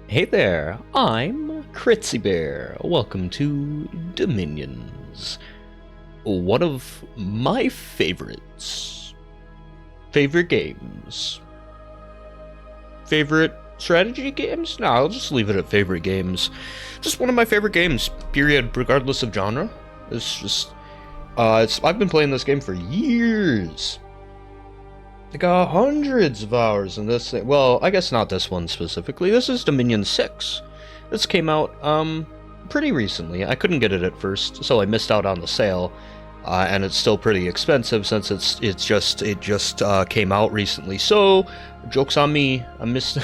Hey there, I'm Critsy Bear. Welcome to Dominions. One of my favorites. Favorite games. Favorite strategy games? No, I'll just leave it at favorite games. Just one of my favorite games, period, regardless of genre. It's just, I've been playing this game for years. I got hundreds of hours in this thing. Well, I guess not this one specifically. This is Dominion 6. This came out, pretty recently. I couldn't get it at first, so I missed out on the sale. And it's still pretty expensive since it just came out recently. So, joke's on me. I missed...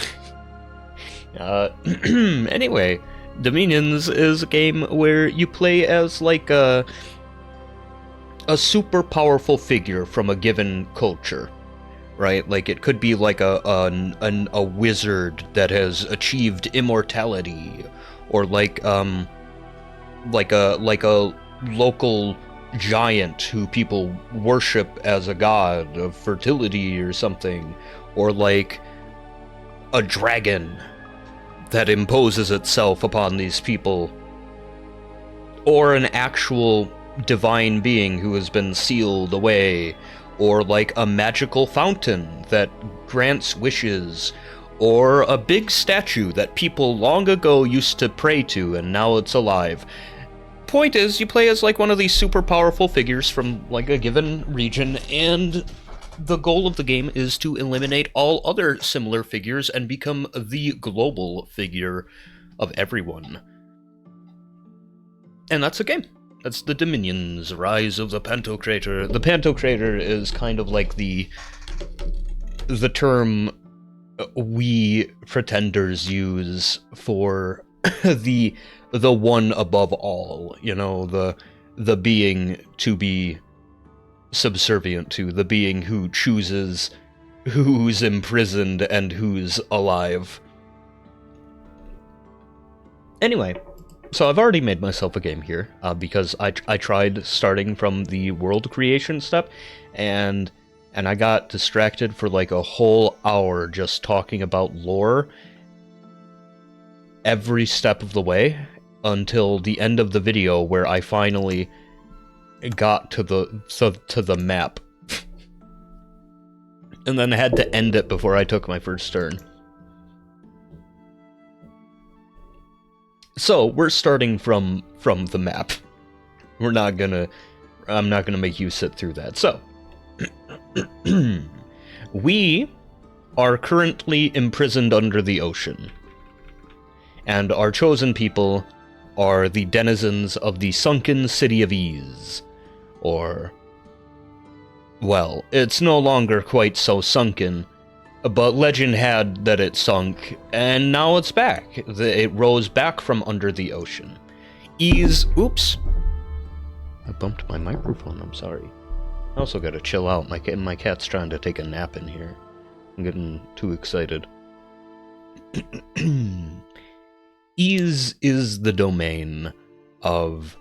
anyway, Dominions is a game where you play as, like, a super powerful figure from a given culture. Right, like it could be like a wizard that has achieved immortality, or like a local giant who people worship as a god of fertility or something, or like a dragon that imposes itself upon these people, or an actual divine being who has been sealed away, or like a magical fountain that grants wishes, or a big statue that people long ago used to pray to and now it's alive. Point is, you play as like one of these super powerful figures from like a given region, and the goal of the game is to eliminate all other similar figures and become the global figure of everyone. And that's the game. That's the Dominions, Rise of the Pantocrator. The Pantocrator is kind of like the term we pretenders use for the one above all, you know, the being to be subservient to, the being who chooses who's imprisoned and who's alive. Anyway, so I've already made myself a game here, because I tried starting from the world creation step, and I got distracted for like a whole hour just talking about lore every step of the way until the end of the video where I finally got to the map. And then I had to end it before I took my first turn. So, we're starting from the map. I'm not gonna make you sit through that. So, we are currently imprisoned under the ocean. And our chosen people are the denizens of the sunken city of Ease. Or, well, it's no longer quite so sunken, but legend had that it sunk, and now it's back. It rose back from under the ocean. Oops. I bumped my microphone, I'm sorry. I also gotta chill out. My cat's trying to take a nap in here. I'm getting too excited. Ease is the domain of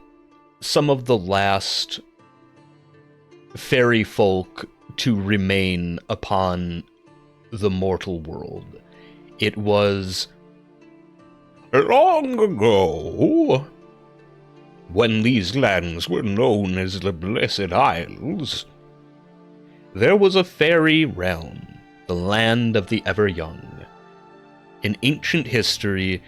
some of the last fairy folk to remain upon the mortal world. It was long ago, when these lands were known as the Blessed Isles, there was a fairy realm, the land of the ever-young. In ancient history,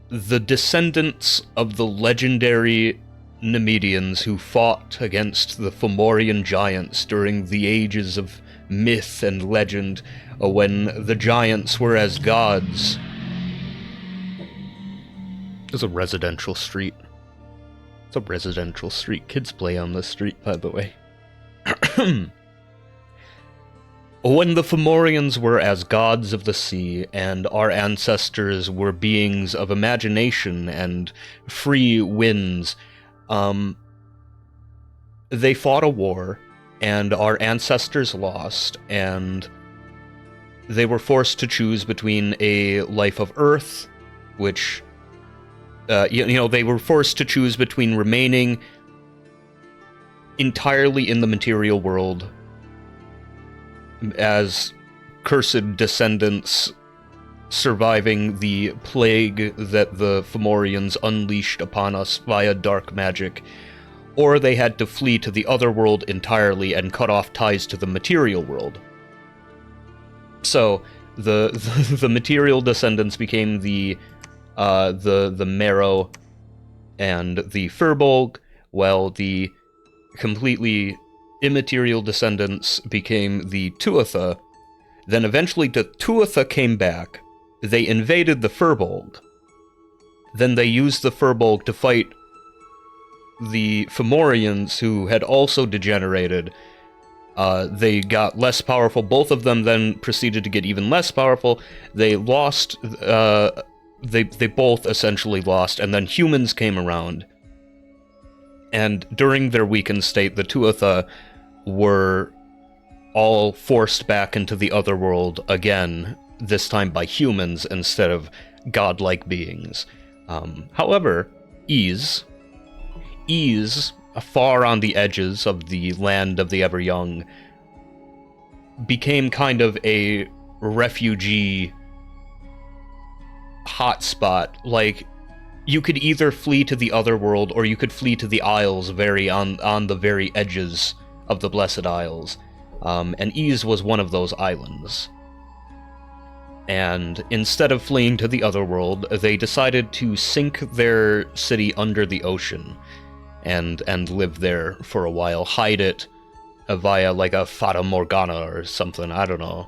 the descendants of the legendary Nemedians who fought against the Fomorian giants during the ages of myth and legend, when the giants were as gods. It's a residential street. It's a residential street. Kids play on this street, by the way. When the Fomorians were as gods of the sea, and our ancestors were beings of imagination and free winds, they fought a war, and our ancestors lost, and they were forced to choose between a life of Earth, which, they were forced to choose between remaining entirely in the material world as cursed descendants surviving the plague that the Fomorians unleashed upon us via dark magic, or they had to flee to the other world entirely and cut off ties to the material world. So the material descendants became the Marrow and the Furbolg, while the completely immaterial descendants became the Tuatha. Then eventually the Tuatha came back. They invaded the Furbolg. Then they used the Furbolg to fight the Fomorians, who had also degenerated. They got less powerful. Both of them then proceeded to get even less powerful. They lost. They both essentially lost, and then humans came around. And during their weakened state, the Tuatha were all forced back into the otherworld again, this time by humans instead of godlike beings. However, Ys, far on the edges of the land of the Ever-Young, became kind of a refugee hotspot. Like, you could either flee to the otherworld, or you could flee to the Isles on the very edges of the Blessed Isles. And Ys was one of those islands. And instead of fleeing to the otherworld, they decided to sink their city under the ocean and live there for a while, hide it via like a Fata Morgana or something, I don't know.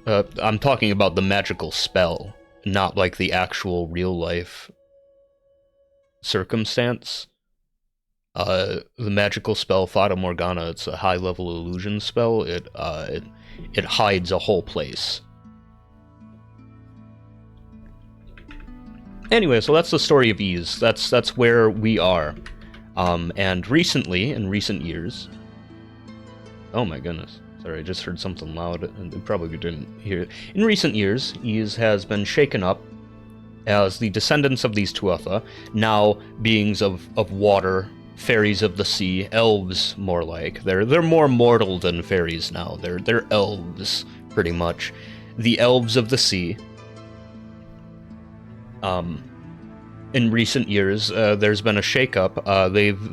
I'm talking about the magical spell, not like the actual real-life circumstance. The magical spell Fata Morgana, it's a high-level illusion spell. It hides a whole place. Anyway, so that's the story of Ys. That's where we are. And recently, in recent years... Oh my goodness. Sorry, I just heard something loud, and you probably didn't hear it. In recent years, Ys has been shaken up as the descendants of these Tuatha, now beings of water, fairies of the sea, elves, more like. They're more mortal than fairies now. They're elves, pretty much. The elves of the sea. In recent years, there's been a shakeup.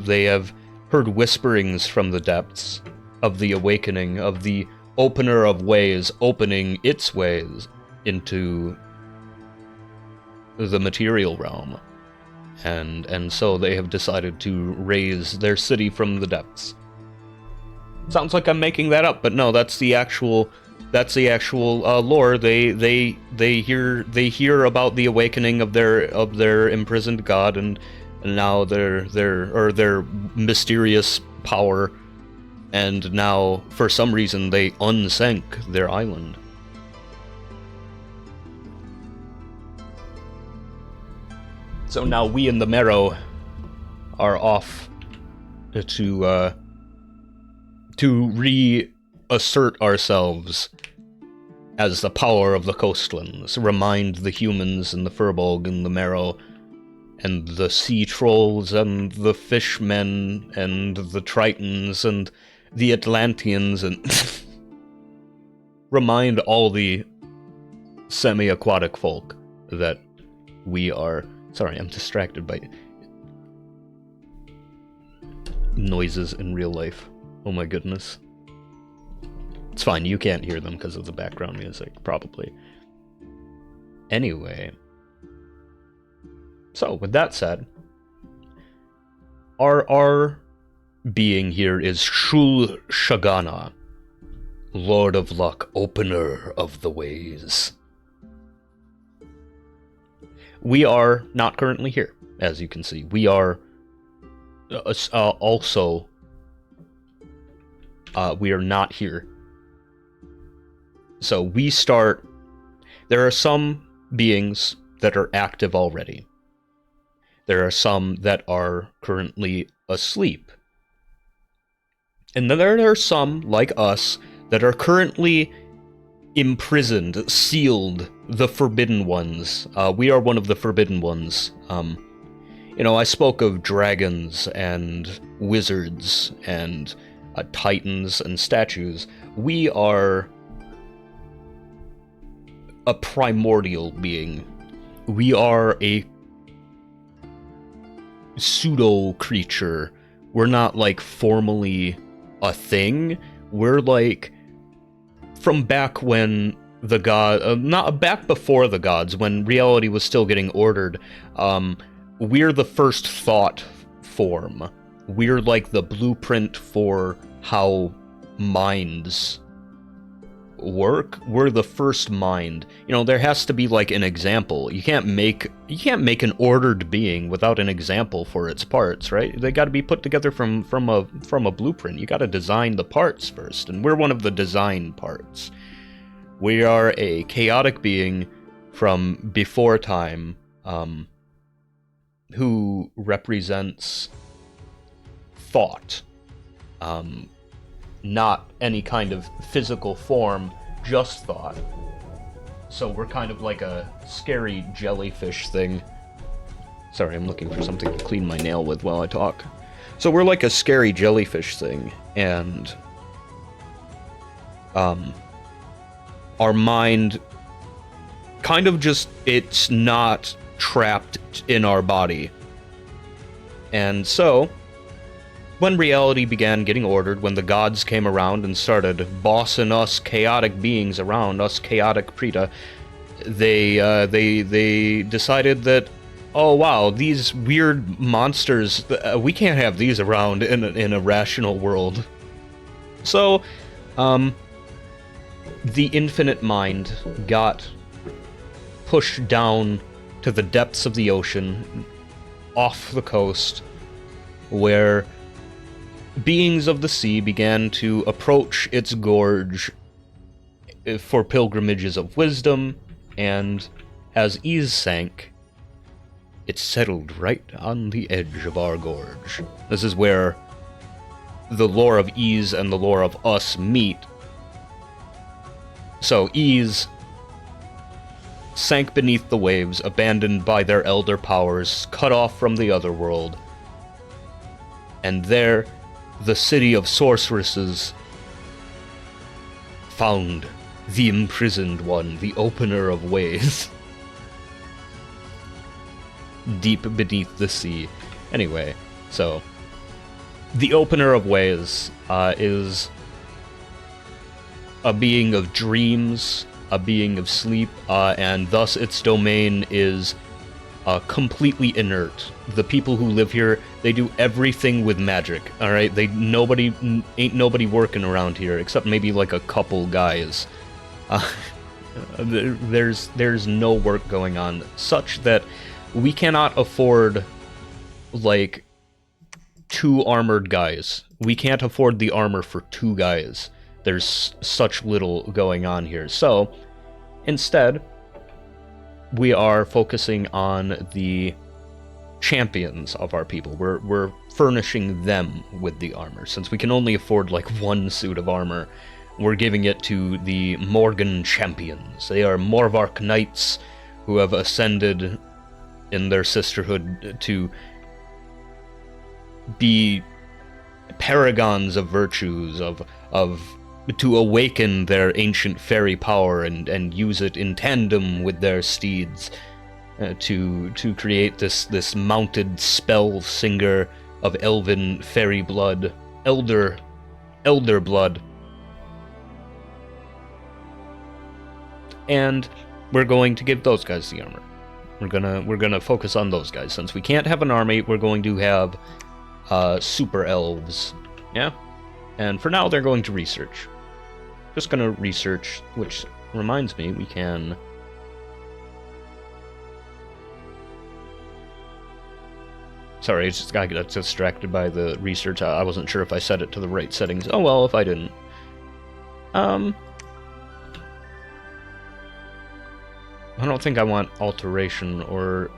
They have heard whisperings from the depths of the awakening, of the opener of ways, opening its ways into the material realm. And so they have decided to raise their city from the depths. Sounds like I'm making that up, but no, that's the actual lore. They hear about the awakening of their imprisoned god, and now their mysterious power, and now for some reason they unsank their island. So now we in the Marrow are off to reassert ourselves as the power of the coastlands, remind the humans and the Furbolg and the Marrow and the sea trolls and the fishmen and the Tritons and the Atlanteans and remind all the semi-aquatic folk that we are... Sorry, I'm distracted by noises in real life. Oh my goodness. It's fine, you can't hear them because of the background music, probably. Anyway. So, with that said, our being here is Shul Shagana, Lord of Luck, Opener of the Ways. We are not currently here, as you can see. We are also... we are not here. So we start... There are some beings that are active already. There are some that are currently asleep. And then there are some, like us, that are currently imprisoned, sealed, the Forbidden Ones. We are one of the Forbidden Ones. I spoke of dragons and wizards and titans and statues. we are a primordial being. We are a pseudo creature. We're not like formally a thing. We're like from back when the god, not back before the gods, when reality was still getting ordered. We're the first thought form. We're like the blueprint for how minds work. We're the first mind. You know, there has to be like an example. You can't make an ordered being without an example for its parts, right? They got to be put together from a blueprint. You got to design the parts first, and we're one of the design parts. We are a chaotic being from before time, who represents thought. Not any kind of physical form, just thought. So we're kind of like a scary jellyfish thing. Sorry, I'm looking for something to clean my nail with while I talk. So we're like a scary jellyfish thing, and our mind kind of just, it's not trapped in our body. And so when reality began getting ordered, when the gods came around and started bossing us chaotic beings around, us chaotic Preta, they decided that, oh wow, these weird monsters, we can't have these around in a rational world. So, the infinite mind got pushed down to the depths of the ocean, off the coast, where beings of the sea began to approach its gorge for pilgrimages of wisdom, and as ease sank, it settled right on the edge of our gorge. This is where the lore of ease and the lore of us meet. So ease sank beneath the waves, abandoned by their elder powers, cut off from the other world. And there, the city of sorceresses found the imprisoned one, the opener of ways. Deep beneath the sea. Anyway, so the opener of ways is a being of dreams, a being of sleep, and thus its domain is completely inert. The people who live here, they do everything with magic. All right, ain't nobody working around here except maybe like a couple guys. There's no work going on, such that we cannot afford like 2 armored guys. We can't afford the armor for 2 guys. There's such little going on here. So instead, we are focusing on the champions of our people. We're furnishing them with the armor. Since we can only afford like 1 suit of armor, we're giving it to the Morgan champions. They are Morvark knights who have ascended in their sisterhood to be paragons of virtues, to awaken their ancient fairy power and use it in tandem with their steeds, to create this mounted spell singer of elven fairy blood, elder blood. And we're going to give those guys the armor. We're gonna focus on those guys. Since we can't have an army, we're going to have super elves. Yeah? And for now, they're going to research. Just gonna research, which reminds me, we can... Sorry, I just got distracted by the research. I wasn't sure if I set it to the right settings. Oh well, if I didn't. I don't think I want alteration, or...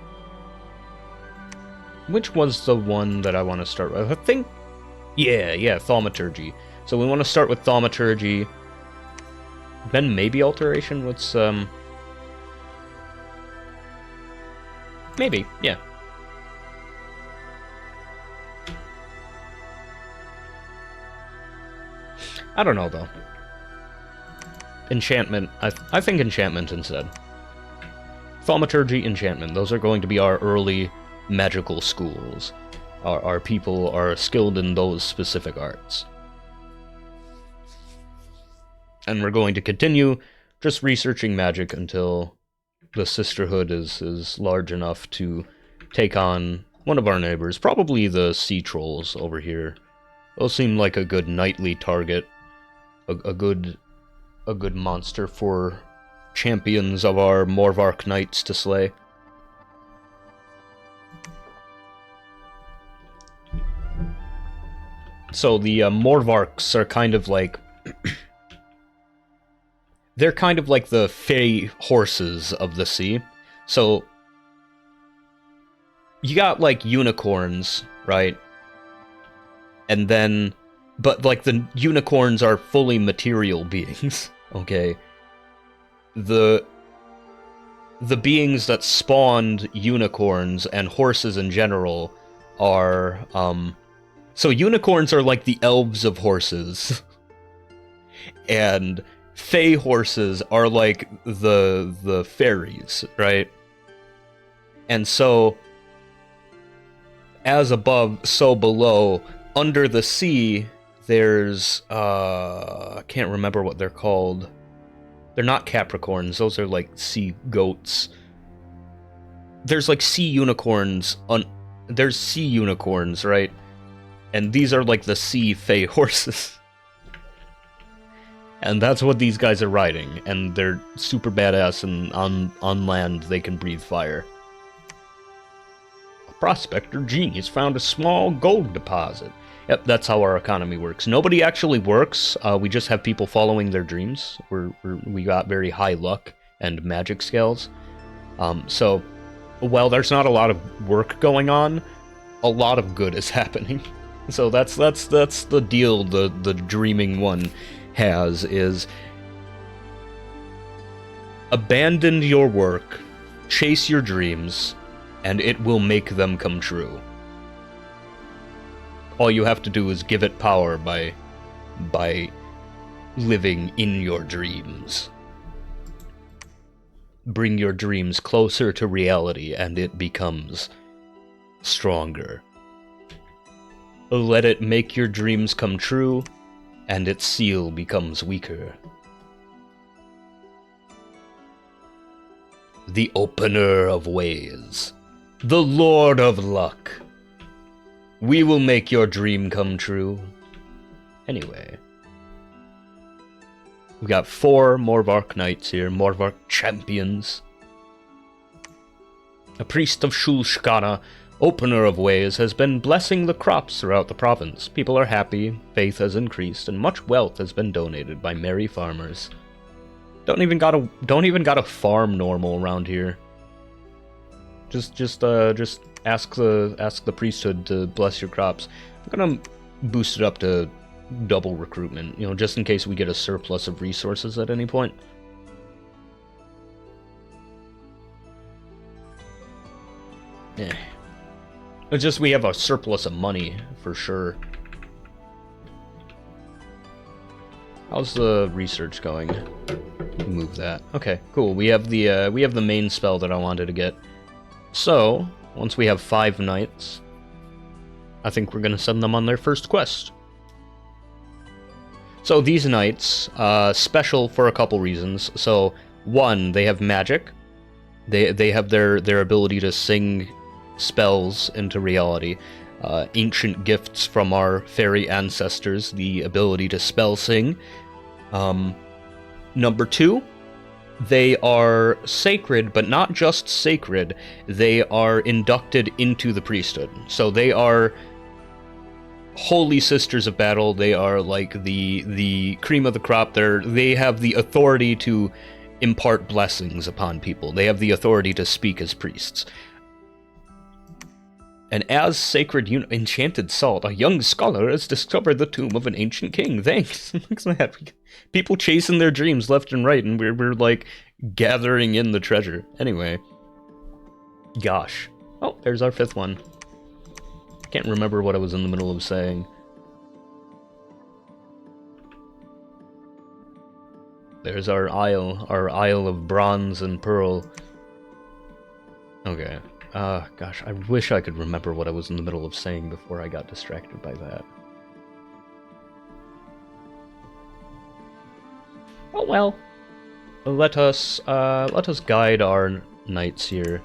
Which was the one that I want to start with? I think... Yeah, thaumaturgy. So we want to start with thaumaturgy, then maybe alteration with some... Maybe, yeah. I don't know, though. Enchantment. I think enchantment instead. Thaumaturgy, enchantment. Those are going to be our early magical schools. Our people are skilled in those specific arts. And we're going to continue just researching magic until the Sisterhood is large enough to take on one of our neighbors. Probably the sea trolls over here. Those seem like a good nightly target. A good monster for champions of our Morvark Knights to slay. So the Morvarks are kind of like... they're kind of like the fey horses of the sea. So, you got, like, unicorns, right? And then... But, like, the unicorns are fully material beings, okay? The beings that spawned unicorns and horses in general are, So unicorns are like the elves of horses. And fey horses are like the fairies, right? And so, as above, so below, under the sea, there's, I can't remember what they're called. They're not Capricorns, those are like sea goats. There's like sea unicorns, there's sea unicorns, right? And these are like the sea fey horses. And that's what these guys are riding, and they're super badass, and on land they can breathe fire. A prospector genius found a small gold deposit. Yep, that's how our economy works. Nobody actually works, we just have people following their dreams. We got very high luck and magic skills. So, while there's not a lot of work going on, a lot of good is happening. So that's the deal the dreaming one has, is abandon your work, chase your dreams, and it will make them come true. All you have to do is give it power by living in your dreams. Bring your dreams closer to reality, and it becomes stronger. Let it make your dreams come true, and its seal becomes weaker. The opener of ways. The Lord of Luck. We will make your dream come true. Anyway. We got 4 Morvark Knights here, Morvark Champions. A priest of Shulshkana, opener of ways, has been blessing the crops throughout the province. People are happy, faith has increased, and much wealth has been donated by merry farmers. Don't even gotta farm normal around here. Just ask the priesthood to bless your crops. I'm gonna boost it up to double recruitment, you know, just in case we get a surplus of resources at any point. Yeah. It's just we have a surplus of money for sure. How's the research going? Move that. Okay, cool. We have the main spell that I wanted to get. So, once we have 5 knights, I think we're gonna send them on their first quest. So these knights, special for a couple reasons. So, 1, they have magic. They have their ability to sing spells into reality. Ancient gifts from our fairy ancestors, the ability to spell sing. Number 2, they are sacred, but not just sacred, they are inducted into the priesthood. So they are holy sisters of battle, they are like the cream of the crop, they have the authority to impart blessings upon people, they have the authority to speak as priests. And as sacred enchanted salt, a young scholar has discovered the tomb of an ancient king. Thanks. Look at that. People chasing their dreams left and right, and we're like gathering in the treasure. Anyway. Gosh. Oh, there's our 5th one. Can't remember what I was in the middle of saying. There's our isle of bronze and pearl. Okay. Gosh, I wish I could remember what I was in the middle of saying before I got distracted by that. Oh well. Let us guide our knights here.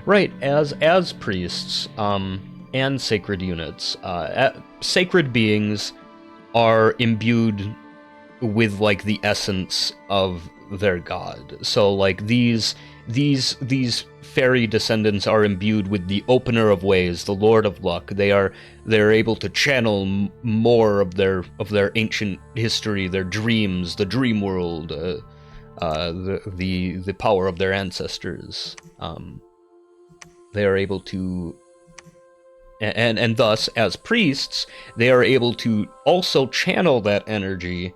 Right, as priests, and sacred units, sacred beings are imbued with like the essence of their god. So like these fairy descendants are imbued with the opener of ways, the lord of luck. They're able to channel more of their ancient history, their dreams, the dream world, the power of their ancestors. They are able to, and thus, as priests, they are able to also channel that energy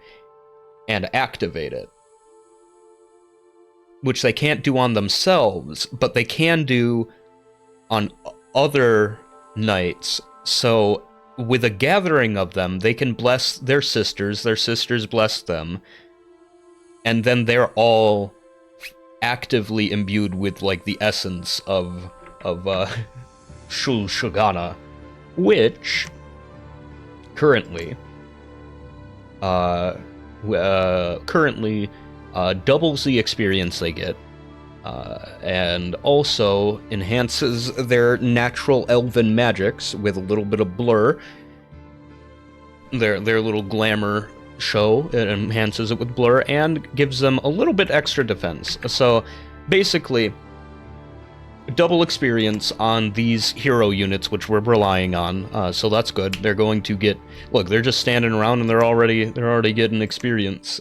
and activate it. Which they can't do on themselves, but they can do on other knights. So, with a gathering of them, they can bless their sisters bless them, and then they're all actively imbued with, like, the essence of Shul Shugana, which currently doubles the experience they get, and also enhances their natural elven magics with a little bit of blur. Their little glamour show, it enhances it with blur and gives them a little bit extra defense. So basically, double experience on these hero units, which we're relying on. So that's good. They're going to get, look, they're just standing around and they're already getting experience.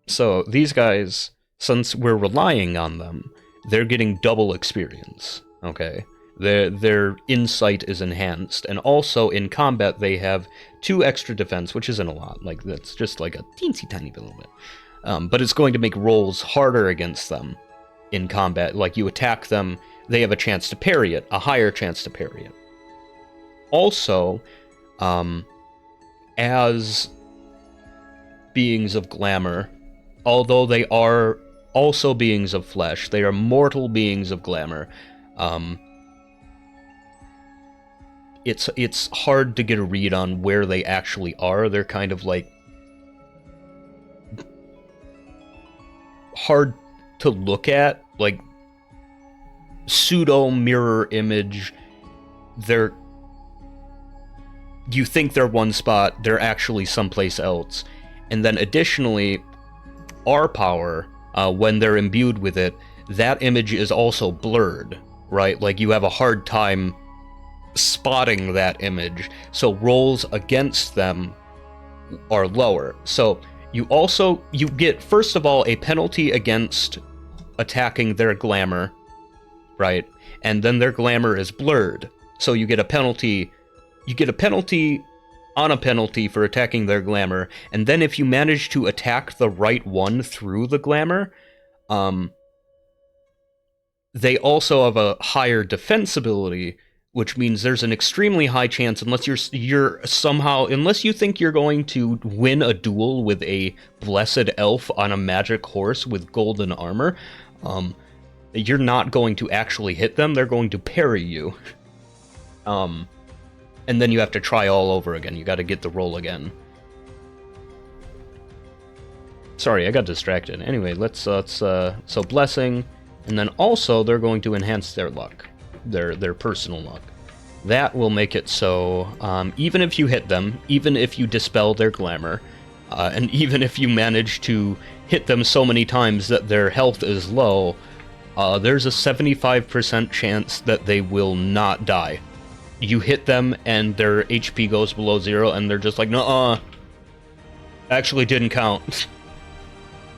So these guys, since we're relying on them, they're getting double experience. Okay, their insight is enhanced, and also in combat they have 2 extra defense, which isn't a lot. Like that's just like a teensy tiny little bit, but it's going to make rolls harder against them in combat. Like you attack them, they have a chance to parry it, a higher chance to parry it. Also, as beings of glamour, although they are also beings of flesh, they are mortal beings of glamour. It's hard to get a read on where they actually are. They're kind of like hard to look at, like pseudo mirror image. You think they're one spot, they're actually someplace else. And then additionally, our power, when they're imbued with it, that image is also blurred, right? Like you have a hard time spotting that image, so rolls against them are lower. So you get, first of all, a penalty against attacking their glamour, right? And then their glamour is blurred, so you get a penalty on a penalty for attacking their glamour, and then if you manage to attack the right one through the glamour, they also have a higher defense ability, which means there's an extremely high chance, unless unless you think you're going to win a duel with a blessed elf on a magic horse with golden armor, you're not going to actually hit them, they're going to parry you. And then you have to try all over again. You got to get the roll again. Sorry, I got distracted. Anyway, so blessing, and then also they're going to enhance their luck, their personal luck. That will make it so even if you hit them, even if you dispel their glamour, and even if you manage to hit them so many times that their health is low, there's a 75% chance that they will not die. You hit them and their HP goes below 0 and they're just like, nuh-uh, actually didn't count.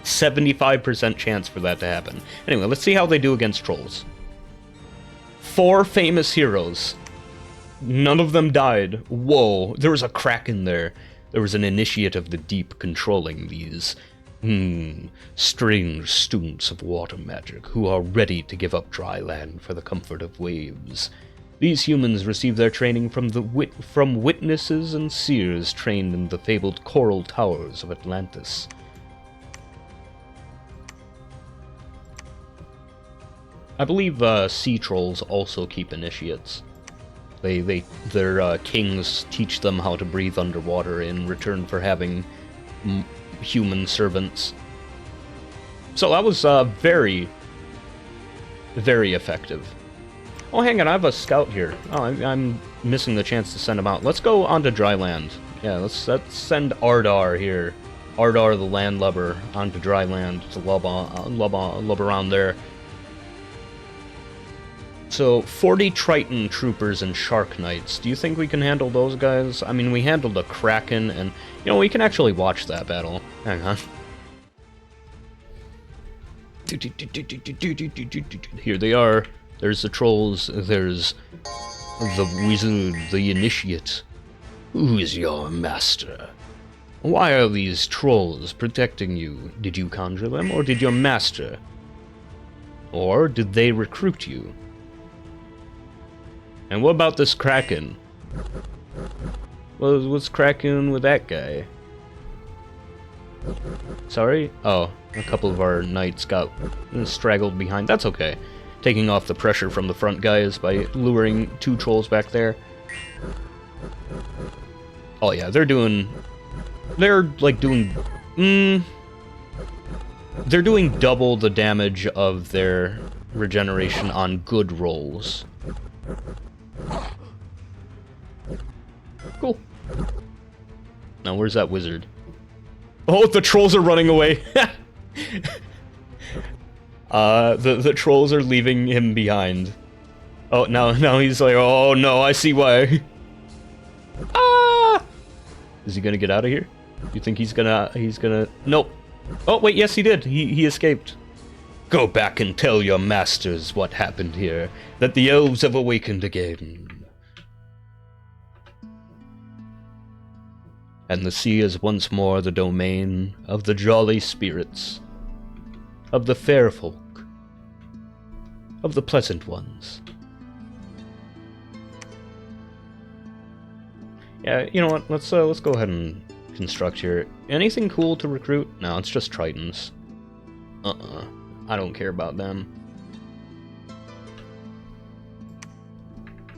75% chance for that to happen. Anyway, let's see how they do against trolls. 4 famous heroes. None of them died. Whoa, there was a crack in there. There was an initiate of the deep controlling these strange students of water magic who are ready to give up dry land for the comfort of waves. These humans receive their training from from witnesses and seers trained in the fabled coral towers of Atlantis. I believe sea trolls also keep initiates. Their kings teach them how to breathe underwater in return for having human servants. So that was very, very effective. Oh, hang on, I have a scout here. Oh, I'm missing the chance to send him out. Let's go onto dry land. Yeah, let's send Ardar here. Ardar, the landlubber, onto dry land to lub around there. So, 40 Triton troopers and Shark Knights. Do you think we can handle those guys? I mean, we handled a Kraken, and, you know, we can actually watch that battle. Hang on. Here they are. There's the trolls, there's the wizard, the initiate. Who is your master? Why are these trolls protecting you? Did you conjure them, or did your master? Or did they recruit you? And what about this Kraken? What's Kraken with that guy? Sorry? Oh, a couple of our knights got straggled behind. That's okay. Taking off the pressure from the front guys by luring 2 trolls back there. Oh yeah, they're like doing... they're doing double the damage of their regeneration on good rolls. Cool. Now where's that wizard? Oh, the trolls are running away! The trolls are leaving him behind. Oh, now he's like, oh no, I see why. Ah! Is he gonna get out of here? You think he's gonna... Nope. Oh, wait, yes he did. He escaped. Go back and tell your masters what happened here, that the elves have awakened again. And the sea is once more the domain of the jolly spirits, of the fair folk, of the pleasant ones. Yeah, you know what? Let's go ahead and construct here. Anything cool to recruit? No, it's just Tritons. I don't care about them.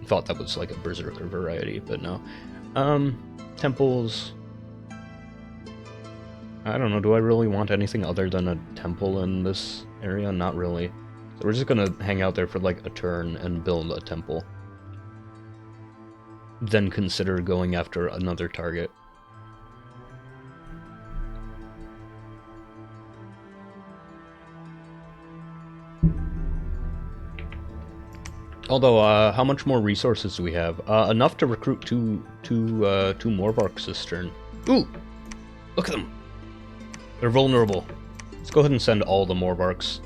Thought that was like a berserker variety, but no. Temples. I don't know, do I really want anything other than a temple in this area? Not really. So we're just gonna hang out there for like a turn and build a temple. Then consider going after another target. Although, how much more resources do we have? Enough to recruit two Morvarks this turn. Ooh! Look at them! They're vulnerable. Let's go ahead and send all the Morvarks.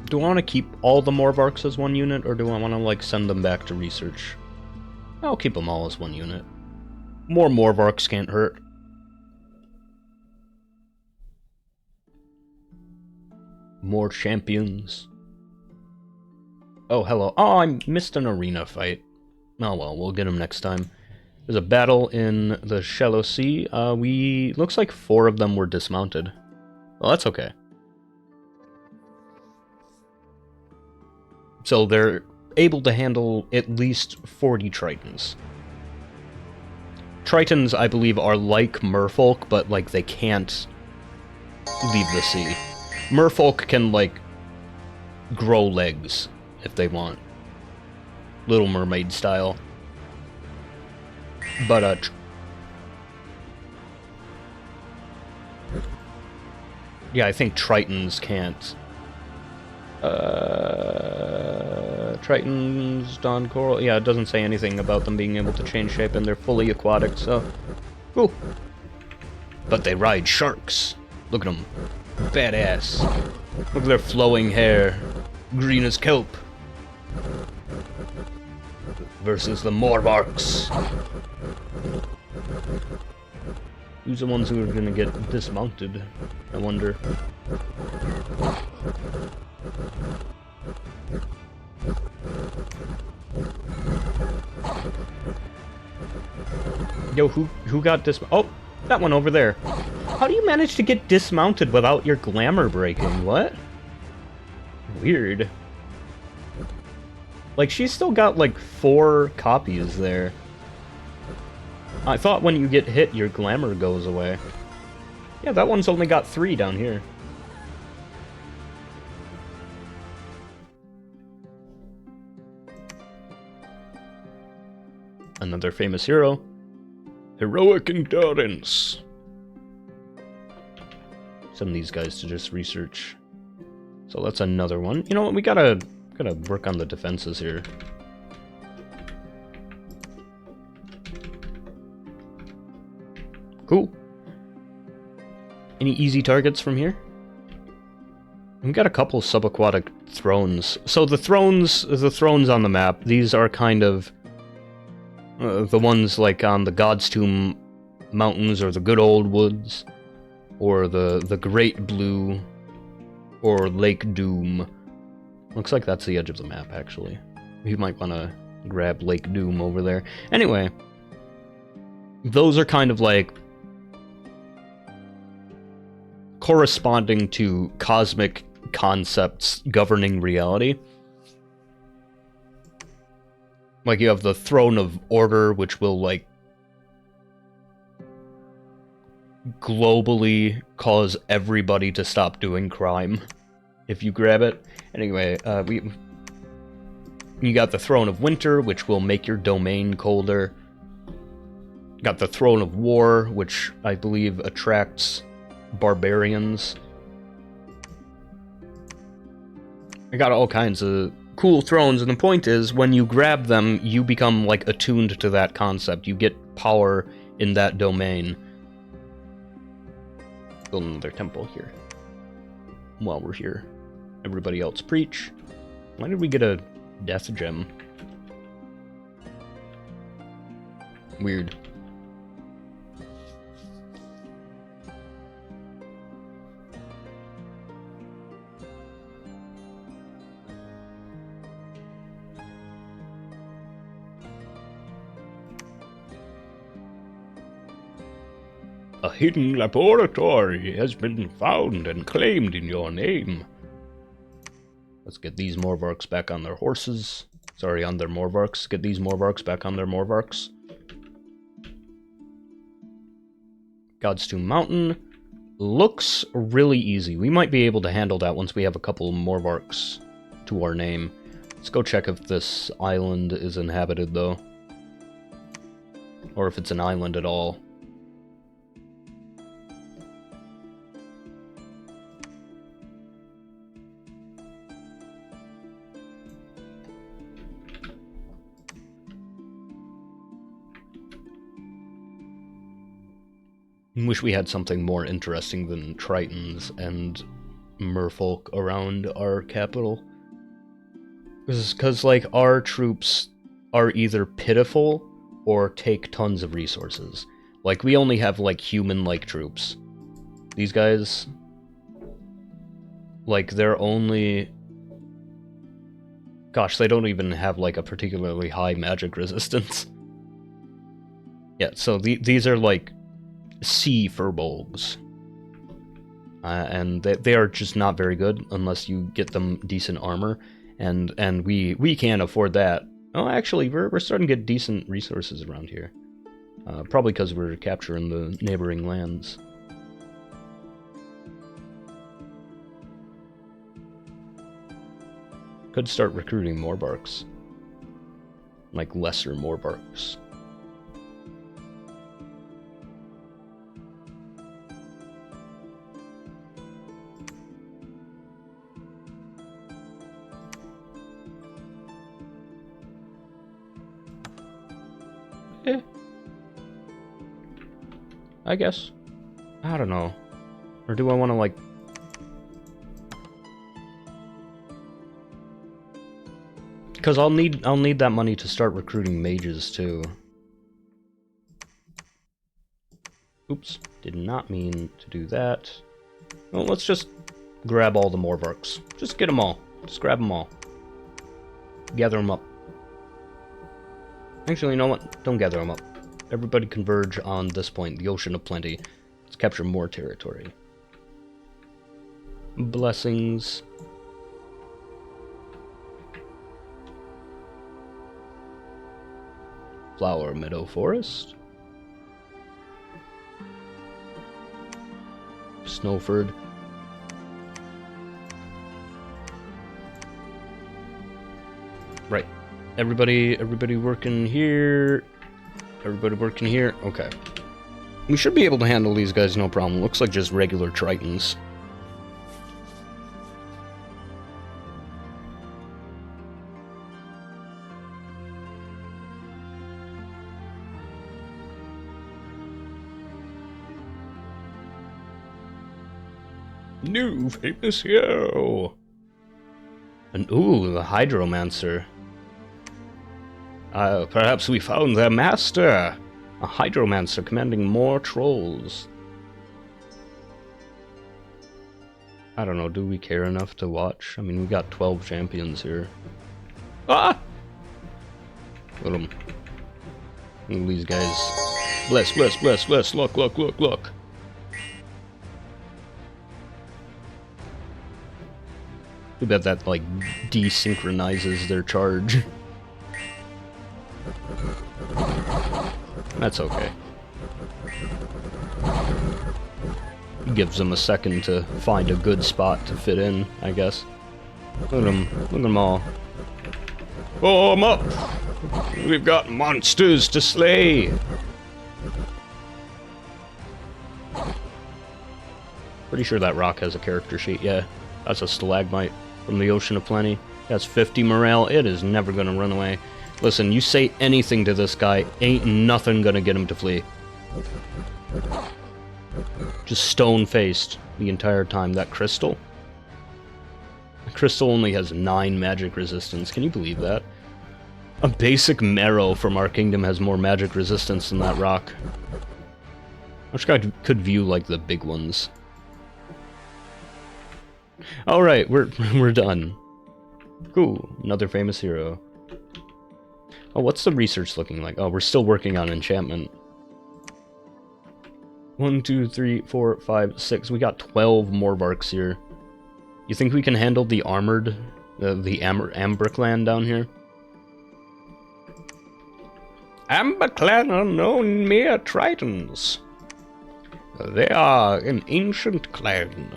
Do I want to keep all the Morvarks as one unit, or do I want to, like, send them back to research? I'll keep them all as one unit. More Morvarks can't hurt. More champions. Oh, hello. Oh, I missed an arena fight. Oh well, we'll get them next time. There's a battle in the shallow sea. Looks like 4 of them were dismounted. Well, that's okay. So they're able to handle at least 40 Tritons. Tritons, I believe, are like merfolk, but, like, they can't leave the sea. Merfolk can, like, grow legs if they want. Little Mermaid style. But, yeah, I think Tritons can't. Tritons, Dawn Coral. Yeah, it doesn't say anything about them being able to change shape, and they're fully aquatic, so... Cool. But they ride sharks. Look at them. Badass. Look at their flowing hair. Green as kelp. Versus the Morvarks. Who's the ones who are gonna get dismounted? I wonder. Yo, who got oh, that one over there. How do you manage to get dismounted without your glamour breaking? What? Weird. Like, she's still got, like, 4 copies there. I thought when you get hit, your glamour goes away. Yeah, that one's only got 3 down here. Another famous hero. Heroic endurance. Some of these guys to just research. So that's another one. You know what, we gotta work on the defenses here. Cool. Any easy targets from here? We got a couple subaquatic thrones. So the thrones on the map, these are kind of the ones like on the God's Tomb Mountains or the Good Old Woods or the Great Blue or Lake Doom. Looks like that's the edge of the map, actually. You might want to grab Lake Doom over there. Anyway, those are kind of like corresponding to cosmic concepts governing reality. Like, you have the Throne of Order, which will, like, globally cause everybody to stop doing crime if you grab it. Anyway, you got the Throne of Winter, which will make your domain colder. Got the Throne of War, which I believe attracts barbarians. I got all kinds of cool thrones, and the point is, when you grab them, you become, like, attuned to that concept. You get power in that domain. Build another temple here. While we're here. Everybody else preach. Why did we get a death gem? Weird. A hidden laboratory has been found and claimed in your name. Let's get these Morvarks back on their horses. Sorry, on their Morvarks. Get these Morvarks back on their Morvarks. God's Tomb Mountain looks really easy. We might be able to handle that once we have a couple Morvarks to our name. Let's go check if this island is inhabited, though. Or if it's an island at all. Wish we had something more interesting than Tritons and merfolk around our capital. Because, like, our troops are either pitiful or take tons of resources. Like, we only have, like, human-like troops. These guys, like, they're only... Gosh, they don't even have, like, a particularly high magic resistance. Yeah, so these are, like, sea furbolgs. And they are just not very good unless you get them decent armor, and we can't afford that. Oh, actually, we're starting to get decent resources around here. Probably because we're capturing the neighboring lands. Could start recruiting Morbarks. Like lesser Morbarks. I guess. I don't know. Or do I want to, like... Because I'll need that money to start recruiting mages, too. Oops. Did not mean to do that. Well, let's just grab all the Morvarks. Just get them all. Just grab them all. Gather them up. Actually, you know what? Don't gather them up. Everybody converge on this point, the Ocean of Plenty. Let's capture more territory. Blessings. Flower Meadow Forest. Snowford. Right. Everybody working here. Everybody working here. Okay. We should be able to handle these guys no problem. Looks like just regular Tritons. New famous hero! And ooh, the Hydromancer. Perhaps we found their master! A Hydromancer commanding more trolls. I don't know, do we care enough to watch? I mean, we got 12 champions here. Ah! Look at them. Look at these guys. Bless, bless, bless, bless. Look, look, look, look. Too bad that, like, desynchronizes their charge. That's okay. Gives them a second to find a good spot to fit in, I guess. Look at them. Look at them all. Form up! We've got monsters to slay! Pretty sure that rock has a character sheet, yeah. That's a stalagmite from the Ocean of Plenty. That's 50 morale. It is never gonna run away. Listen, you say anything to this guy, ain't nothing gonna get him to flee. Just stone-faced the entire time. That crystal? The crystal only has 9 magic resistance. Can you believe that? A basic marrow from our kingdom has more magic resistance than that rock. I wish I could view, like, the big ones. Alright, we're done. Cool, another famous hero. Oh, what's the research looking like? Oh, we're still working on enchantment. 1, 2, 3, 4, 5, 6. We got 12 Morvarks here. You think we can handle the armored, the Amber clan down here? Amber clan are known mere Tritons. They are an ancient clan,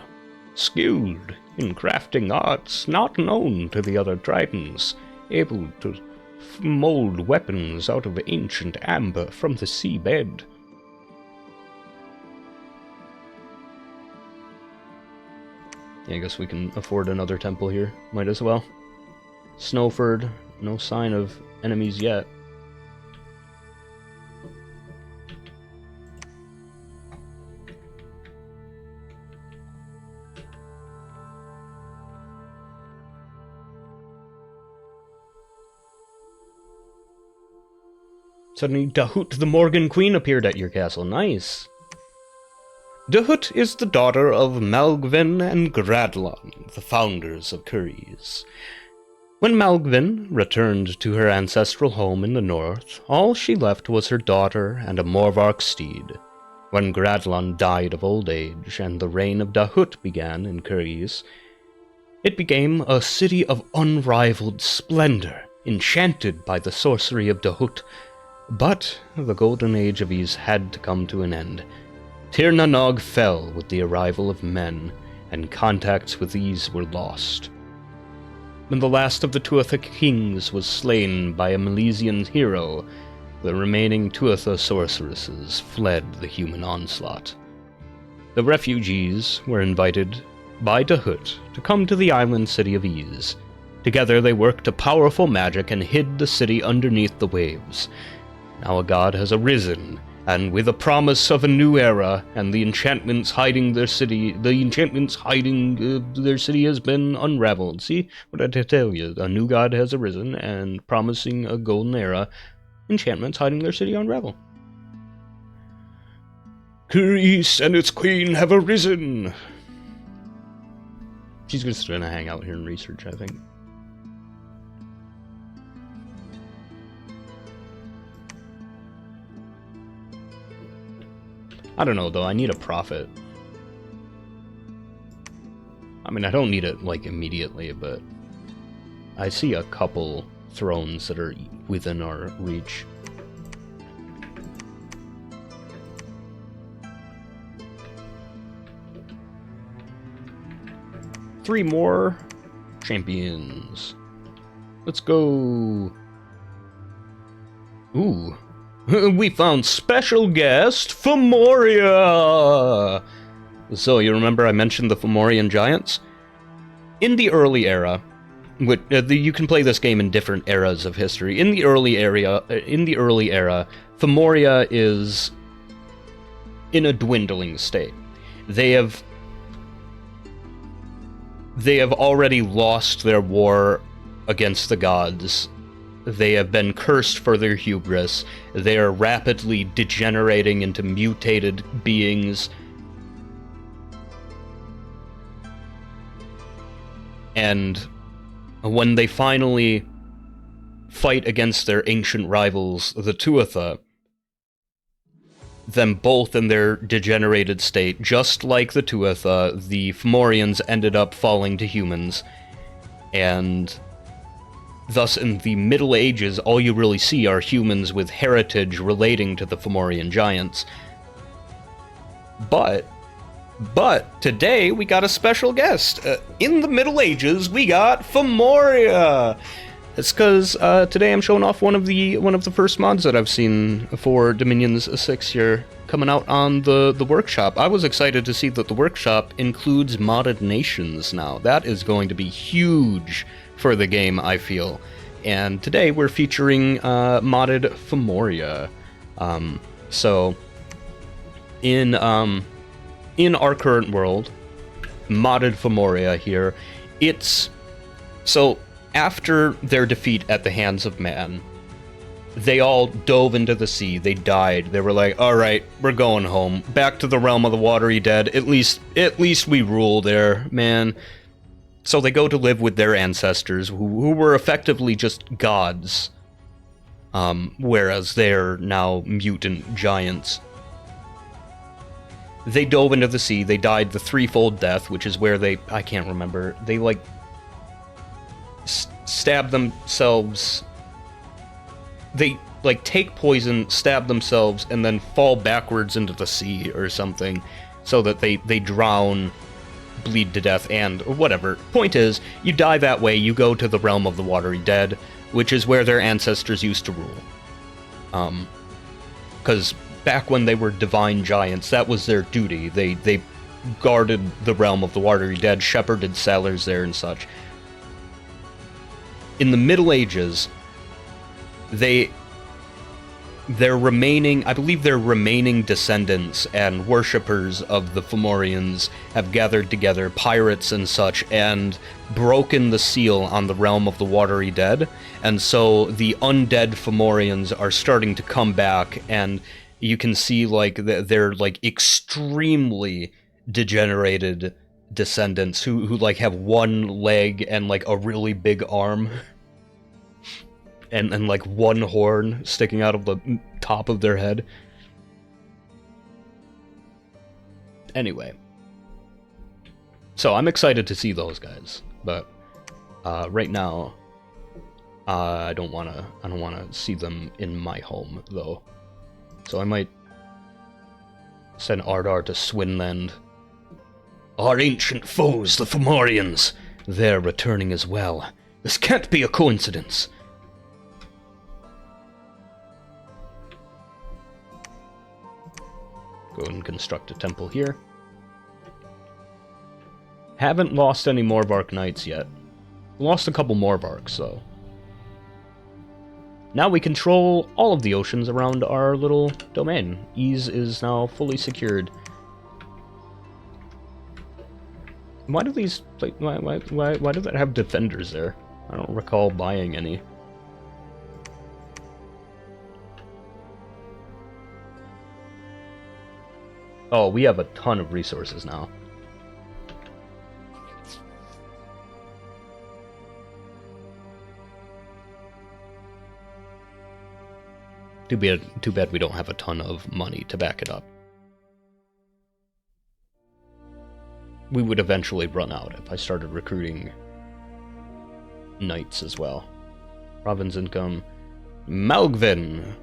skilled in crafting arts not known to the other Tritons, able to mold weapons out of ancient amber from the seabed. Yeah, I guess we can afford another temple here. Might as well. Snowford, no sign of enemies yet. Suddenly, Dahut the Morgan Queen appeared at your castle. Nice. Dahut is the daughter of Malgvin and Gradlon, the founders of Curries. When Malgvin returned to her ancestral home in the north, all she left was her daughter and a Morvark steed. When Gradlon died of old age and the reign of Dahut began in Curries, it became a city of unrivaled splendor, enchanted by the sorcery of Dahut. But the golden age of Ys had to come to an end. Tir na Nog fell with the arrival of men, and contacts with Ys were lost. When the last of the Tuatha kings was slain by a Milesian hero, the remaining Tuatha sorceresses fled the human onslaught. The refugees were invited by Dahut to come to the island city of Ys. Together they worked a powerful magic and hid the city underneath the waves. Now a god has arisen, and with a promise of a new era, and the enchantments hiding their city has been unraveled. See, what did I tell you? A new god has arisen, and promising a golden era, enchantments hiding their city unravel. Critsy and its queen have arisen. She's just gonna hang out here and research, I think. I don't know, though. I need a prophet. I mean, I don't need it, like, immediately, but I see a couple thrones that are within our reach. Three more champions. Let's go. Ooh. We found special guest, Fomorian! So, you remember I mentioned the Fomorian giants? In the early era, you can play this game in different eras of history. In the early era, Fomoria is in a dwindling state. They have already lost their war against the gods. They have been cursed for their hubris. They are rapidly degenerating into mutated beings. And when they finally fight against their ancient rivals, the Tuatha, them both in their degenerated state, just like the Tuatha, the Fomorians ended up falling to humans, and thus in the Middle Ages, all you really see are humans with heritage relating to the Fomorian giants. But today we got a special guest. In the Middle Ages, we got Fomoria. It's because today I'm showing off one of the first mods that I've seen for Dominions 6 here coming out on the workshop. I was excited to see that the workshop includes modded nations now. That is going to be huge for the game, I feel. And today we're featuring modded Fomoria. So in our current world, modded Fomoria here, it's so. After their defeat at the hands of man, they all dove into the sea. They died. They were like, all right, we're going home. Back to the realm of the watery dead. At least we rule there, man. So they go to live with their ancestors, who were effectively just gods, whereas they're now mutant giants. They dove into the sea. They died the threefold death, which is where I can't remember. They, like, stab themselves. They, like, take poison, stab themselves, and then fall backwards into the sea or something, so that they drown, bleed to death, and whatever. Point is, you die that way, you go to the realm of the watery dead, which is where their ancestors used to rule. Because back when they were divine giants, that was their duty. They guarded the realm of the watery dead, shepherded sailors there and such. In the Middle Ages, their remaining descendants and worshippers of the Fomorians have gathered together, pirates and such, and broken the seal on the realm of the watery dead. And so the undead Fomorians are starting to come back, and you can see, like, they're like extremely degenerated descendants who like have one leg and like a really big arm and like one horn sticking out of the top of their head. Anyway, so I'm excited to see those guys, but right now I don't want to see them in my home though. So I might send Ardar to Swinland. Our ancient foes, the Fomorians. They're returning as well. This can't be a coincidence. Go and construct a temple here. Haven't lost any Morvark Knights yet. Lost a couple Morvarks, though. Now we control all of the oceans around our little domain. Ease is now fully secured. Why do these, like, why do they have defenders there? I don't recall buying any. Oh, we have a ton of resources now. Too bad we don't have a ton of money to back it up. We would eventually run out if I started recruiting knights as well. Province income. Malgvin,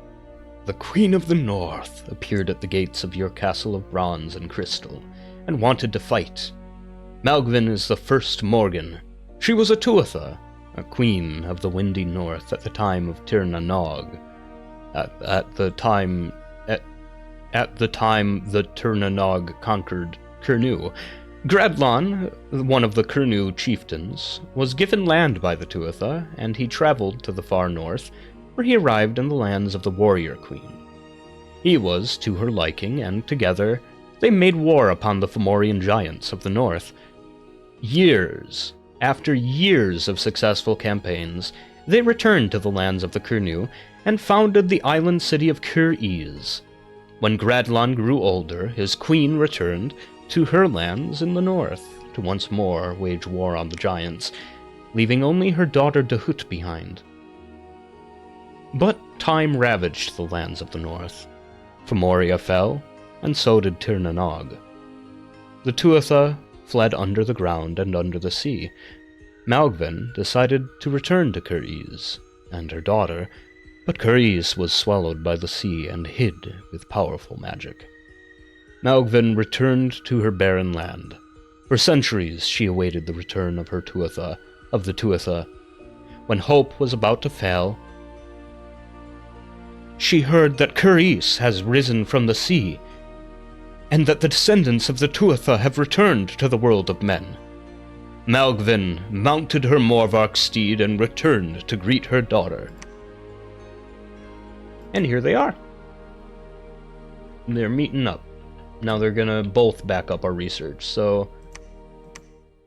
the Queen of the North, appeared at the gates of your castle of bronze and crystal, and wanted to fight. Malgvin is the first Morgan. She was a Tuatha, a queen of the windy north at the time of Tir na Nog. At the time the Tir na Nog conquered Kurnu, Gradlon, one of the Kurnu chieftains, was given land by the Tuatha, and he traveled to the far north, where he arrived in the lands of the warrior queen. He was to her liking, and together they made war upon the Fomorian giants of the north. Years after years of successful campaigns, they returned to the lands of the Kurnu and founded the island city of Kur-Ez. When Gradlon grew older, his queen returned to her lands in the north to once more wage war on the giants, leaving only her daughter Dahut behind. But time ravaged the lands of the north. Fomoria fell, and so did Tir na Nog. The Tuatha fled under the ground and under the sea. Malgvin decided to return to Kur-Ez and her daughter, but Kur-Ez was swallowed by the sea and hid with powerful magic. Malgvin returned to her barren land. For centuries she awaited the return of the Tuatha. When hope was about to fail, she heard that Kur-Ez has risen from the sea, and that the descendants of the Tuatha have returned to the world of men. Malgvin mounted her Morvark steed and returned to greet her daughter. And here they are. They're meeting up. Now they're gonna both back up our research, so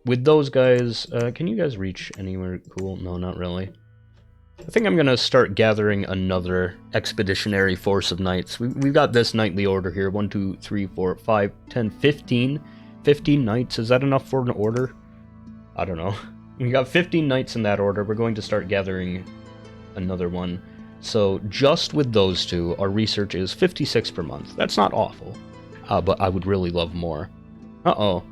with those guys, can you guys reach anywhere cool? No, not really. I think I'm gonna start gathering another expeditionary force of knights. We've got this knightly order here. 1, 2, 3, 4, 5, 10, 15. 15 knights. Is that enough for an order? I don't know. We got 15 knights in that order. We're going to start gathering another one. So just with those two, our research is 56 per month. That's not awful. But I would really love more. Uh-oh.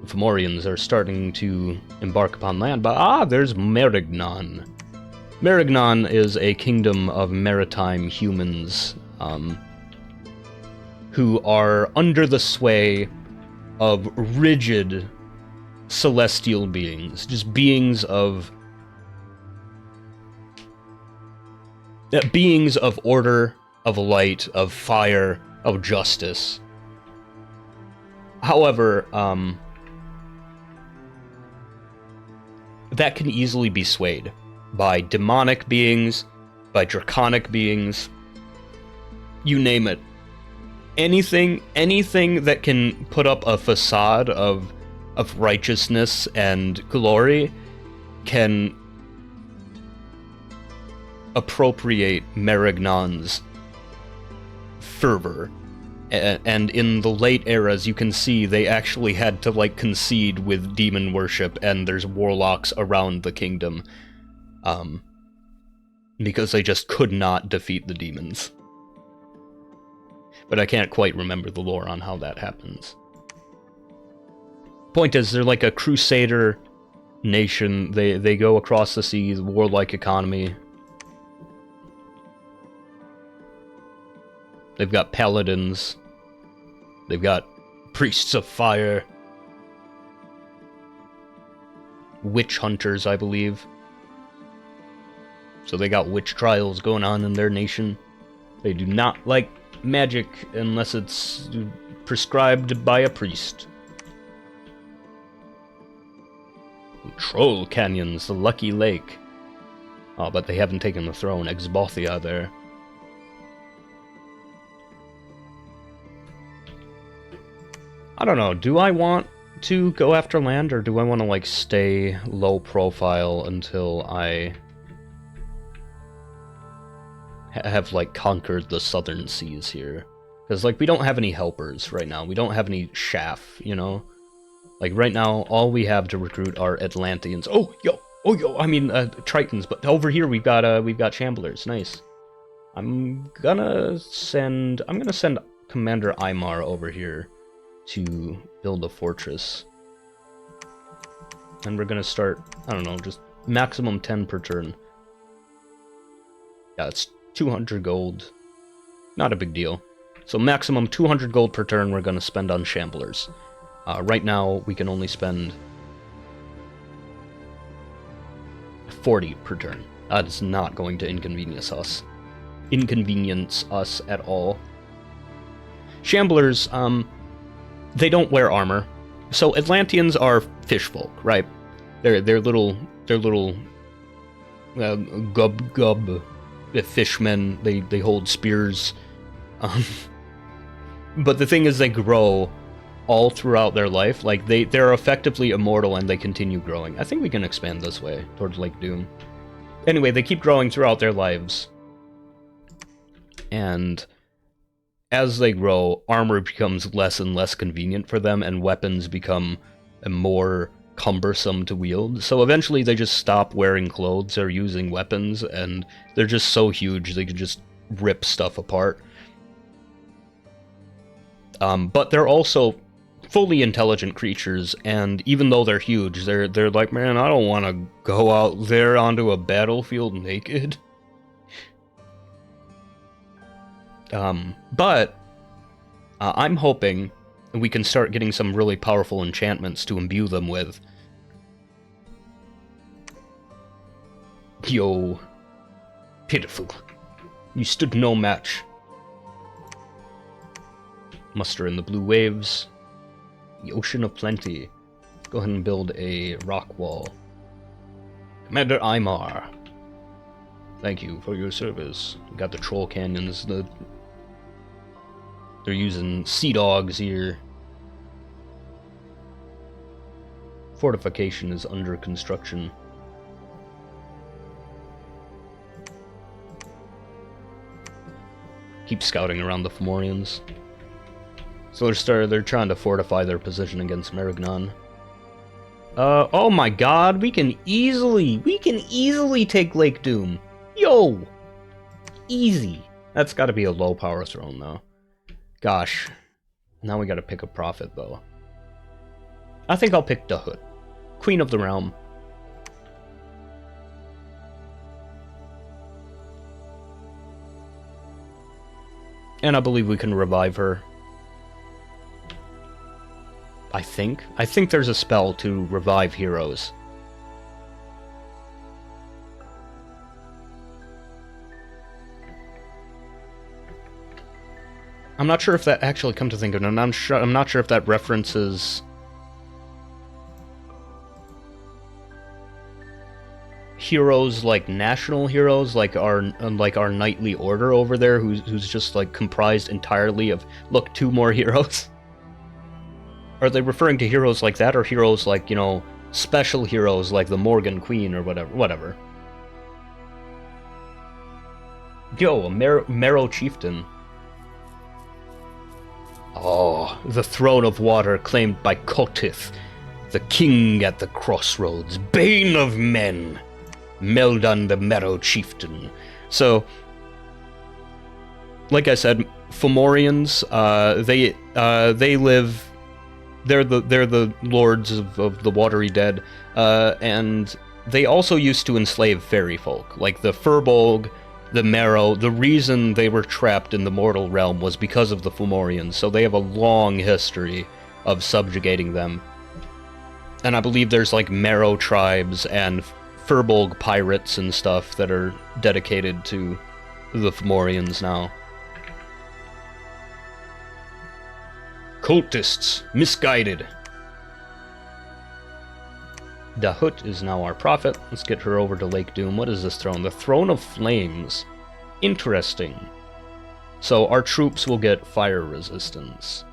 The Fomorians are starting to embark upon land, but there's Merignon. Merignon is a kingdom of maritime humans, who are under the sway of rigid celestial beings. Just beings of order, of light, of fire, of justice. However, that can easily be swayed by demonic beings, by draconic beings, you name it. Anything that can put up a facade of righteousness and glory can appropriate Merignon's fervor. And in the late eras, you can see they actually had to, like, concede with demon worship, and there's warlocks around the kingdom, because they just could not defeat the demons. But I can't quite remember the lore on how that happens. Point is, they're like a crusader nation. They go across the seas, warlike economy. They've got paladins. They've got priests of fire. Witch hunters, I believe. So they got witch trials going on in their nation. They do not like magic unless it's prescribed by a priest. Troll Canyons, the Lucky Lake. Oh, but they haven't taken the throne. Exbothia there. I don't know, do I want to go after land, or do I want to, like, stay low profile until I have, like, conquered the southern seas here? Because, like, we don't have any helpers right now. We don't have any chaff, you know? Like, right now, all we have to recruit are Atlanteans. Oh, yo, I mean, Tritons. But over here, we've got Chamblers. Nice. I'm gonna send Commander Aymar over here to build a fortress. And we're gonna start, I don't know, just maximum 10 per turn. Yeah, it's 200 gold. Not a big deal. So maximum 200 gold per turn we're gonna spend on Shamblers. Right now, we can only spend 40 per turn. That's not going to inconvenience us at all. Shamblers, they don't wear armor. So Atlanteans are fish folk, right? They're little gub fishmen. They hold spears. But the thing is, they grow all throughout their life. Like, they're effectively immortal and they continue growing. I think we can expand this way towards Lake Doom. Anyway, they keep growing throughout their lives. And as they grow, armor becomes less and less convenient for them, and weapons become more cumbersome to wield. So eventually they just stop wearing clothes or using weapons, and they're just so huge they can just rip stuff apart. But they're also fully intelligent creatures, and even though they're huge, they're like, man, I don't want to go out there onto a battlefield naked. But I'm hoping we can start getting some really powerful enchantments to imbue them with. Yo, pitiful. You stood no match. Muster in the blue waves. The ocean of plenty. Go ahead and build a rock wall. Commander Aymar, thank you for your service. We got the troll canyons. They're using sea dogs here. Fortification is under construction. Keep scouting around the Fomorians. So they're trying to fortify their position against Marignan. Oh my god, we can easily take Lake Doom. Yo! Easy. That's gotta be a low power throne, though. Gosh. Now we gotta pick a prophet, though. I think I'll pick Dahut, Queen of the Realm. And I believe we can revive her. I think there's a spell to revive heroes. I'm not sure if that actually, come to think of it, I'm not sure if that references heroes like national heroes, like our knightly order over there, who's just like comprised entirely of, look, 2 more heroes. Are they referring to heroes like that, or heroes like, you know, special heroes like the Morgan Queen or whatever? Yo, a Marrow Chieftain. Oh, the throne of water claimed by Kotith, the king at the crossroads, bane of men, Meldan the Marrow Chieftain. So, like I said, Fomorians, they live. They're the lords of the watery dead, and they also used to enslave fairy folk, like the Furbolg, the Marrow. The reason they were trapped in the mortal realm was because of the Fomorians, so they have a long history of subjugating them. And I believe there's like Marrow tribes and Furbolg pirates and stuff that are dedicated to the Fomorians now. Cultists, misguided. Dahut is now our prophet. Let's get her over to Lake Doom. What is this throne? The Throne of Flames. Interesting. So our troops will get fire resistance.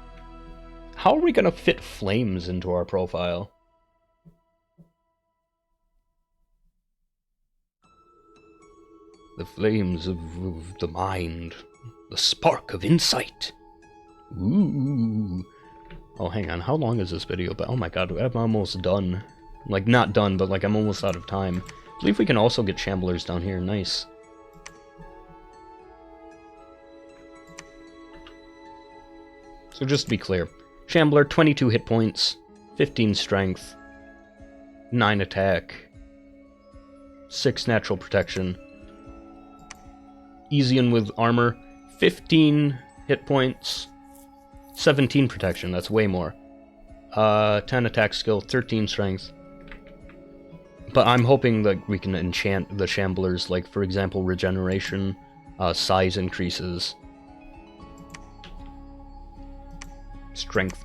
How are we going to fit flames into our profile? The flames of the mind. The spark of insight. Ooh. Oh, hang on. How long is this video? But oh my god, I'm almost done. Like, not done, but like I'm almost out of time. I believe we can also get Shamblers down here. Nice. So just to be clear, Shambler, 22 hit points, 15 strength, 9 attack, 6 natural protection. Easian with armor, 15 hit points, 17 protection, that's way more. 10 attack skill, 13 strength. But I'm hoping that we can enchant the Shamblers, like, for example, regeneration, size increases, strength.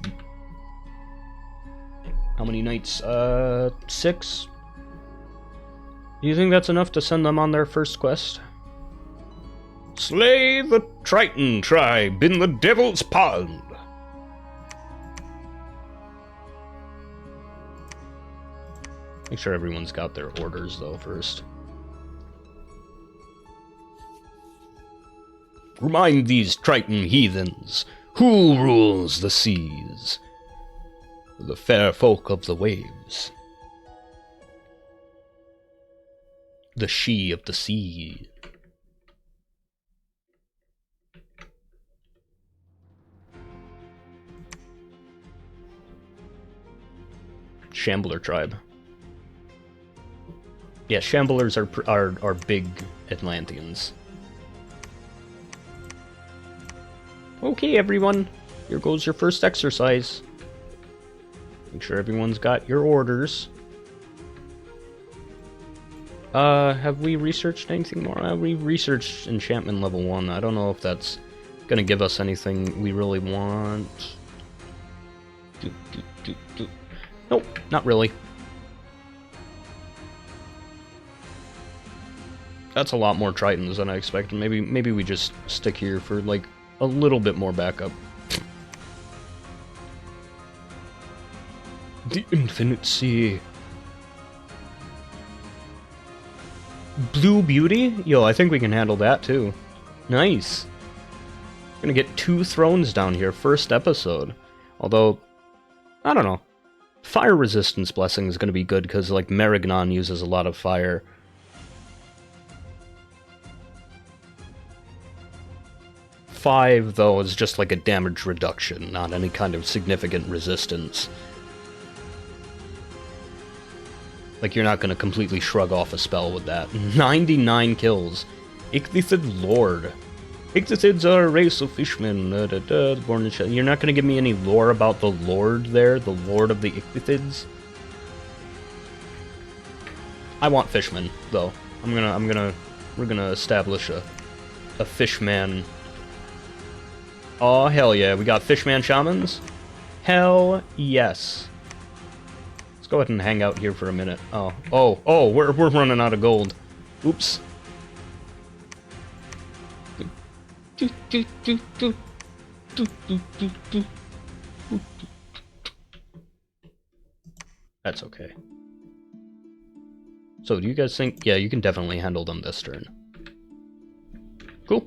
How many knights? 6? Do you think that's enough to send them on their first quest? Slay the Triton tribe in the Devil's Pond. Make sure everyone's got their orders, though, first. Remind these Triton heathens, who rules the seas? The fair folk of the waves. The she of the sea. Shambler tribe. Yeah, Shamblers are big Atlanteans. Okay, everyone. Here goes your first exercise. Make sure everyone's got your orders. Have we researched anything more? We researched enchantment level 1. I don't know if that's gonna give us anything we really want. Nope, not really. That's a lot more Tritons than I expected. Maybe we just stick here for, like, a little bit more backup. The Infinite Sea. Blue Beauty? Yo, I think we can handle that, too. Nice. We're gonna get 2 thrones down here, first episode. Although, I don't know. Fire Resistance Blessing is gonna be good, because, like, Merignon uses a lot of fire. Five, though, is just like a damage reduction, not any kind of significant resistance. Like, you're not going to completely shrug off a spell with that. 99 kills. Ichthid Lord. Ichthydids are a race of fishmen. Born in You're not going to give me any lore about the Lord there? The Lord of the Ichthydids? I want fishmen, though. We're gonna establish a fishman. Oh, hell yeah. We got Fishman Shamans? Hell yes. Let's go ahead and hang out here for a minute. Oh, we're running out of gold. Oops. That's okay. So, do you guys think... Yeah, you can definitely handle them this turn. Cool.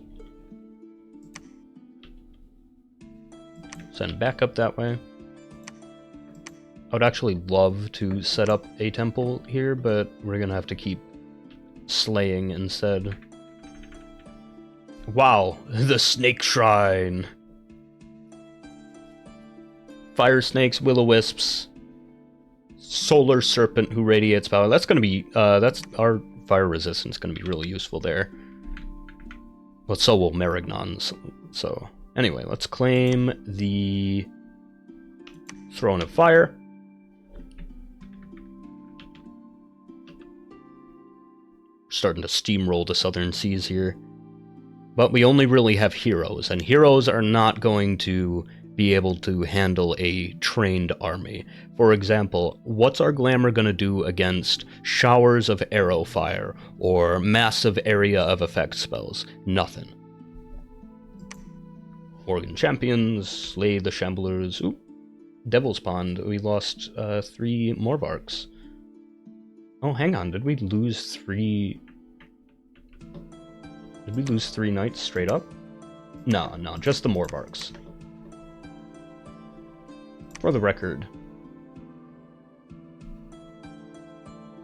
Send back up that way. I would actually love to set up a temple here, but we're gonna have to keep slaying instead. Wow, the Snake Shrine! Fire snakes, will-o-wisps, solar serpent who radiates power. That's gonna be, that's our fire resistance gonna be really useful there. But so will Merignons, so... Anyway, let's claim the Throne of Fire. We're starting to steamroll the southern seas here. But we only really have heroes, and heroes are not going to be able to handle a trained army. For example, what's our glamour going to do against showers of arrow fire or massive area of effect spells? Nothing. Organ Champions, slay the Shamblers. Oop. Devil's Pond. We lost 3 Morvarks. Oh, hang on. Did we lose 3... Did we lose 3 knights straight up? No, just the Morvarks. For the record.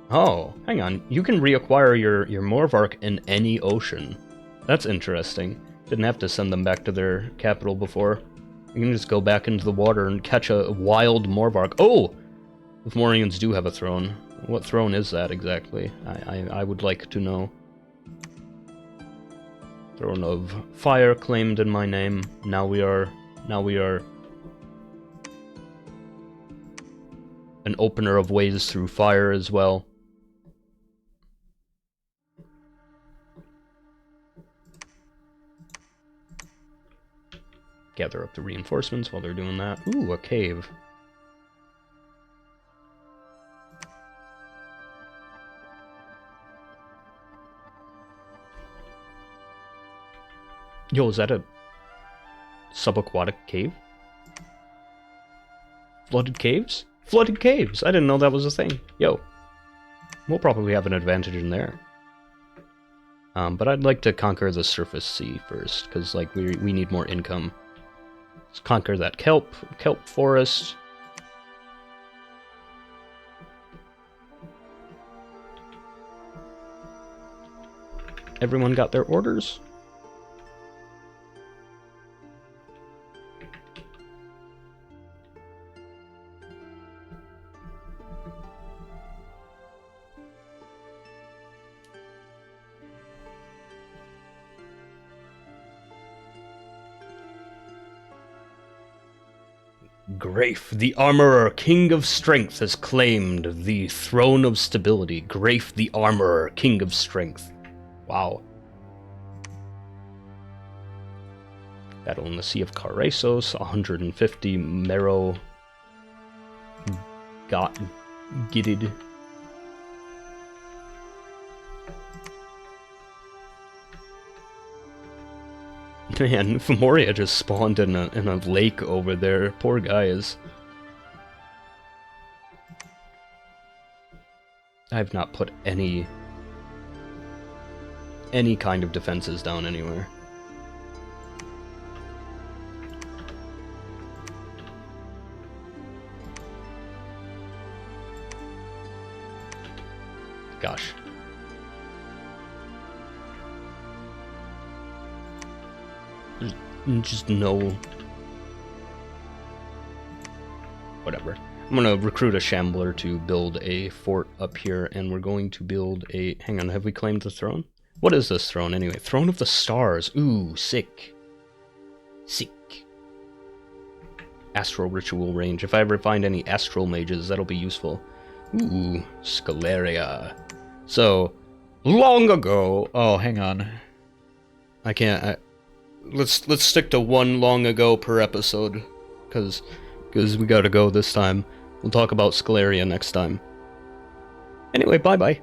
Oh, hang on. You can reacquire your Morvark in any ocean. That's interesting. Didn't have to send them back to their capital before. You can just go back into the water and catch a wild Morvark. Oh! The Fomorians do have a throne. What throne is that exactly? I would like to know. Throne of Fire claimed in my name. Now we are an opener of ways through fire as well. Gather up the reinforcements while they're doing that. Ooh, a cave. Yo, is that a subaquatic cave? Flooded caves? Flooded caves! I didn't know that was a thing. Yo. We'll probably have an advantage in there. But I'd like to conquer the surface sea first, because, like, we need more income. Let's conquer that kelp forest. Everyone got their orders? Grafe, the Armorer, King of Strength, has claimed the Throne of Stability. Grafe, the Armorer, King of Strength. Wow. Battle in the Sea of Caresos, 150 Marrow got gitted. Man, Fomoria just spawned in a lake over there. Poor guys. I've not put any kind of defenses down anywhere. Gosh. Just no... Whatever. I'm gonna recruit a shambler to build a fort up here, and we're going to build a... Hang on, have we claimed the throne? What is this throne, anyway? Throne of the Stars. Ooh, sick. Sick. Astral Ritual range. If I ever find any Astral Mages, that'll be useful. Ooh, Scaleria. So, long ago... Oh, hang on. I can't... Let's stick to one long ago per episode, because we gotta go this time. We'll talk about Scaleria next time. Anyway, bye-bye.